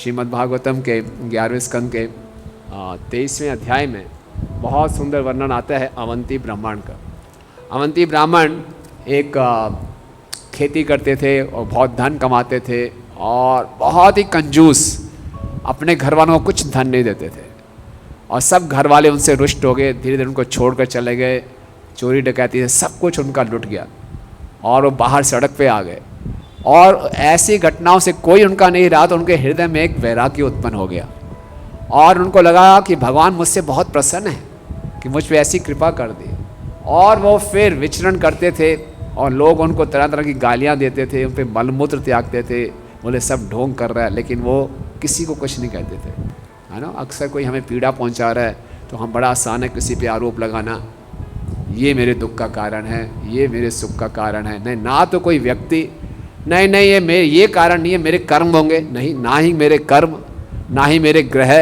श्रीमद् भागवतम के 11वें स्कंद के 23वें अध्याय में बहुत सुंदर वर्णन आता है अवंती ब्राह्मण का। अवंती ब्राह्मण एक खेती करते थे और बहुत धन कमाते थे और बहुत ही कंजूस, अपने घर वालों को कुछ धन नहीं देते थे और सब घर वाले उनसे रुष्ट हो गए, धीरे धीरे उनको छोड़कर चले गए, चोरी डकैती से सब कुछ उनका लुट गया और वो बाहर सड़क पे आ गए। और ऐसी घटनाओं से कोई उनका नहीं रहा तो उनके हृदय में एक वैराग्य उत्पन्न हो गया और उनको लगा कि भगवान मुझसे बहुत प्रसन्न है कि मुझ पर ऐसी कृपा कर दी। और वो फिर विचरण करते थे और लोग उनको तरह तरह की गालियाँ देते थे, उन पर मलमूत्र त्यागते थे, बोले सब ढोंग कर रहा है, लेकिन वो किसी को कुछ नहीं कहते थे, है ना। अक्सर कोई हमें पीड़ा पहुंचा रहा है तो हम बड़ा आसान है किसी पे आरोप लगाना, ये मेरे दुख का कारण है, ये मेरे सुख का कारण है। नहीं, ना तो कोई व्यक्ति, नहीं ये कारण नहीं है, मेरे कर्म होंगे, नहीं, ना ही मेरे कर्म, ना ही मेरे ग्रह,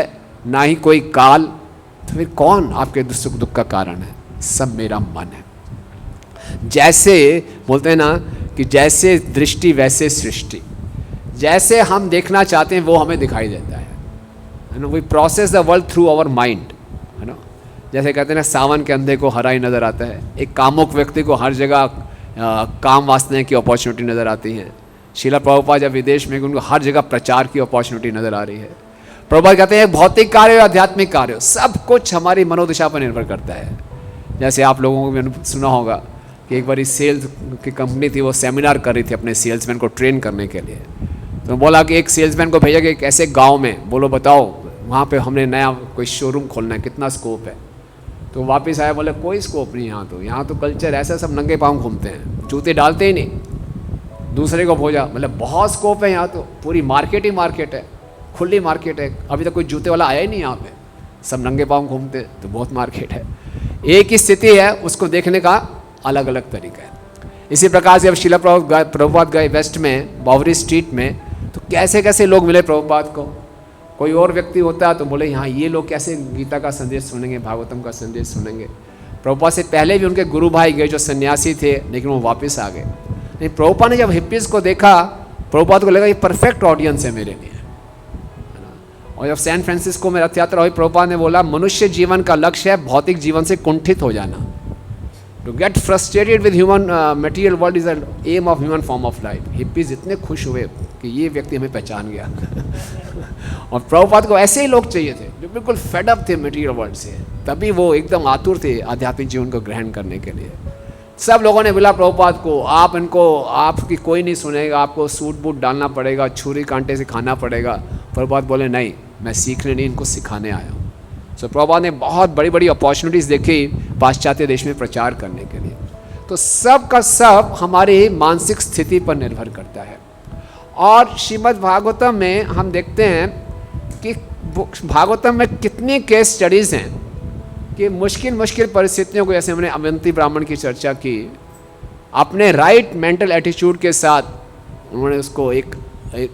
ना ही कोई काल, तो फिर कौन आपके सुख दुख का कारण है? सब मेरा मन है। जैसे बोलते हैं ना कि जैसे दृष्टि वैसे सृष्टि, जैसे हम देखना चाहते हैं वो हमें दिखाई देता है ना। We process the world through our mind, है ना। जैसे कहते हैं ना सावन के अंधे को हरा ही नज़र आता है, एक कामुक व्यक्ति को हर जगह काम वासना की अपॉर्चुनिटी नज़र आती है। शीला प्रभुपाद जब विदेश में, उनको हर जगह प्रचार की अपॉर्चुनिटी नज़र आ रही है। प्रभुपाद कहते हैं भौतिक कार्य हो आध्यात्मिक कार्य हो, सब कुछ हमारी मनोदशा पर निर्भर करता है। जैसे आप लोगों को मैंने सुना होगा कि एक बार सेल्स की कंपनी थी, वो सेमिनार कर रही थी अपने सेल्समैन को ट्रेन करने के लिए। तो बोला कि एक सेल्समैन को भेजा कि एक ऐसे गांव में, बोलो बताओ वहाँ पे हमने नया कोई शोरूम खोलना है, कितना स्कोप है। तो वापस आया, बोले कोई स्कोप नहीं, यहाँ तो कल्चर ऐसा, सब नंगे पाँव घूमते हैं, जूते डालते ही नहीं। दूसरे को भेजा, मतलब बहुत स्कोप है यहाँ तो, पूरी मार्केट ही मार्केट है, खुली मार्केट है, अभी तक कोई जूते वाला आया ही नहीं यहाँ पे, सब नंगे पाँव घूमते, तो बहुत मार्केट है। एक ही स्थिति है, उसको देखने का अलग अलग तरीका है। इसी प्रकार से जब शीला प्रभुपाद गए वेस्ट में बावरी स्ट्रीट में, तो कैसे कैसे लोग मिले प्रभुपाद को। कोई और व्यक्ति होता तो बोले यहाँ ये लोग कैसे गीता का संदेश सुनेंगे, भागवतम का संदेश सुनेंगे। प्रभुपाद से पहले भी उनके गुरु भाई गए जो सन्यासी थे, लेकिन वो वापस आ गए। नहीं, प्रभुपाद ने जब हिप्पीज को देखा, प्रभुपाद को लगा ये परफेक्ट ऑडियंस है मेरे लिए। और जब सैन फ्रांसिस्को में रथ यात्रा हुई, प्रभुपाद ने बोला मनुष्य जीवन का लक्ष्य है भौतिक जीवन से कुंठित हो जाना। To get frustrated with human material world is the aim of human form of life. Hippies इतने खुश हुए कि ये व्यक्ति हमें पहचान गया। और प्रभुपाद को ऐसे ही लोग चाहिए थे जो बिल्कुल फेड अप थे मटेरियल वर्ल्ड से, तभी वो एकदम आतुर थे आध्यात्मिक जीवन को ग्रहण करने के लिए। सब लोगों ने बोला प्रभुपाद को, आप इनको, आपकी कोई नहीं सुनेगा, आपको सूट बूट डालना पड़ेगा, छुरी कांटे से खाना पड़ेगा। प्रभुपाद बोले नहीं, मैं सीखने नहीं, इनको सिखाने आया हूँ। सो प्रभुपाद ने बहुत बड़ी बड़ी अपॉर्चुनिटीज़ देखी पाश्चात्य देश में प्रचार करने के लिए। तो सब का सब हमारी मानसिक स्थिति पर निर्भर करता है। और श्रीमद् भागवतम में हम देखते हैं कि भागवतम में कितनी केस स्टडीज़ हैं कि मुश्किल परिस्थितियों को, जैसे हमने अवंती ब्राह्मण की चर्चा की, अपने राइट मेंटल एटीट्यूड के साथ उन्होंने उसको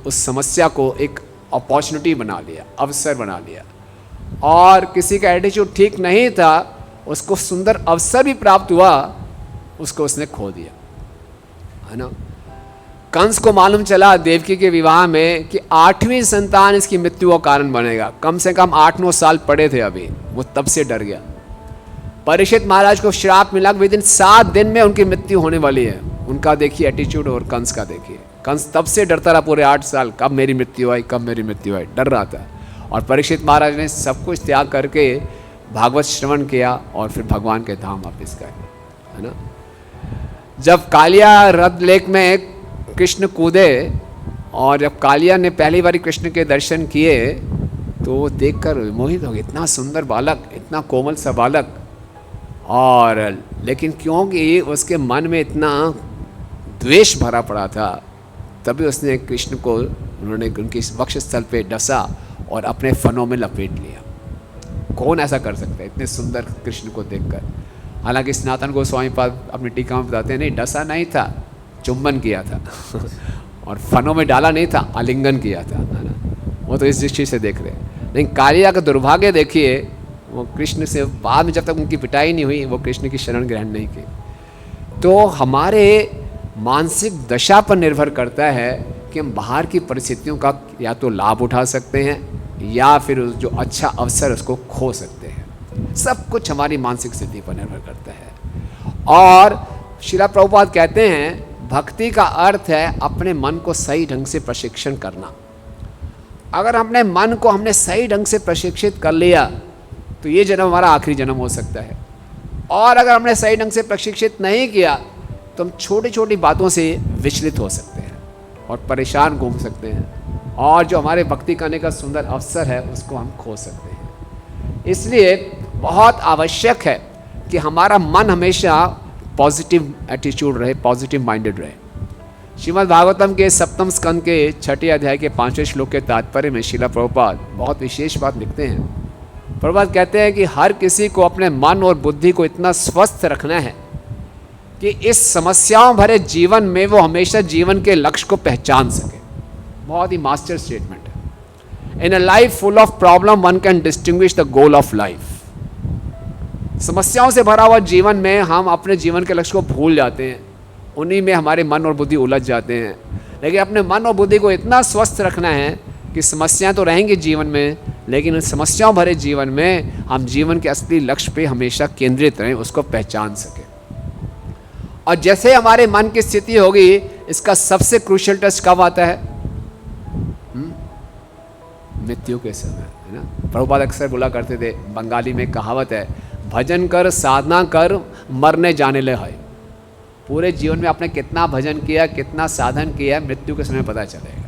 उस समस्या को एक अपॉर्चुनिटी बना लिया, अवसर बना लिया। और किसी का एटीट्यूड ठीक नहीं था, उसको सुंदर अवसर भी प्राप्त हुआ, उसको उसने खो दिया, है ना। कंस को मालूम चला देवकी के विवाह में कि 8वीं संतान इसकी मृत्यु का कारण बनेगा। कम से कम 8-9 साल पड़े थे अभी, वो तब से डर गया। परीक्षित महाराज को श्राप मिला, विद इन 7 दिन में उनकी मृत्यु होने वाली है। उनका देखिए एटीट्यूड और कंस का देखिए। कंस तब से डरता रहा पूरे 8 साल, कब मेरी मृत्यु आई, कब मेरी मृत्यु आई, डर रहा था। और परीक्षित महाराज ने सब कुछ त्याग करके भागवत श्रवण किया और फिर भगवान के धाम वापस गए, है ना। जब कालिया रथ लेक में कृष्ण कूदे और जब कालिया ने पहली बार कृष्ण के दर्शन किए तो वो देखकर मोहित हो गए। इतना सुंदर बालक, इतना कोमल सा बालक, और लेकिन क्योंकि उसके मन में इतना द्वेष भरा पड़ा था, तभी उसने कृष्ण को, उन्होंने उनकी वक्षस्थल पे डसा और अपने फनों में लपेट लिया। कौन ऐसा कर सकता है इतने सुंदर कृष्ण को देखकर? हालांकि सनातन गोस्वामी पाद अपनी टीका में बताते हैं नहीं, डसा नहीं था, चुंबन किया था। और फनों में डाला नहीं था, आलिंगन किया था, है ना। वो तो इस दृष्टि से देख रहे हैं। लेकिन कालिया का दुर्भाग्य देखिए, वो कृष्ण से बाद में जब तक उनकी पिटाई नहीं हुई, वो कृष्ण की शरण ग्रहण नहीं की। तो हमारे मानसिक दशा पर निर्भर करता है कि हम बाहर की परिस्थितियों का या तो लाभ उठा सकते हैं या फिर जो अच्छा अवसर उसको खो सकते हैं। सब कुछ हमारी मानसिक स्थिति पर निर्भर करता है। और श्रील प्रभुपाद कहते हैं भक्ति का अर्थ है अपने मन को सही ढंग से प्रशिक्षण करना। अगर अपने मन को हमने सही ढंग से प्रशिक्षित कर लिया तो ये जन्म हमारा आखिरी जन्म हो सकता है। और अगर हमने सही ढंग से प्रशिक्षित नहीं किया तो हम छोटी छोटी बातों से विचलित हो सकते हैं और परेशान घूम सकते हैं, और जो हमारे भक्ति करने का सुंदर अवसर है उसको हम खो सकते हैं। इसलिए बहुत आवश्यक है कि हमारा मन हमेशा पॉजिटिव एटीट्यूड रहे, पॉजिटिव माइंडेड रहे। श्रीमद् भागवतम के 7वें स्कंद के 6 अध्याय के 5वें श्लोक के तात्पर्य में श्रील प्रभुपाद बहुत विशेष बात लिखते हैं। प्रभुपाद कहते हैं कि हर किसी को अपने मन और बुद्धि को इतना स्वस्थ रखना है कि इस समस्याओं भरे जीवन में वो हमेशा जीवन के लक्ष्य को पहचान सके। बहुत ही मास्टर स्टेटमेंट है। In a life full of problem one can distinguish the goal of life. समस्याओं से भरा हुआ जीवन में हम अपने जीवन के लक्ष्य को भूल जाते हैं, उन्हीं में हमारे मन और बुद्धि उलझ जाते हैं। लेकिन अपने मन और बुद्धि को इतना स्वस्थ रखना है कि समस्याएं तो रहेंगी जीवन में, लेकिन समस्याओं भरे जीवन में हम जीवन के असली लक्ष्य पे हमेशा केंद्रित रहें, उसको पहचान सकें। और जैसे हमारे मन की स्थिति होगी, इसका सबसे क्रूशियल टेस्ट कब आता है? मृत्यु के समय, है ना। प्रभुपाद अक्सर बोला करते थे, बंगाली में कहावत है, भजन कर साधना कर मरने जाने ले है। पूरे जीवन में आपने कितना भजन किया, कितना साधन किया, मृत्यु के समय पता चलेगा।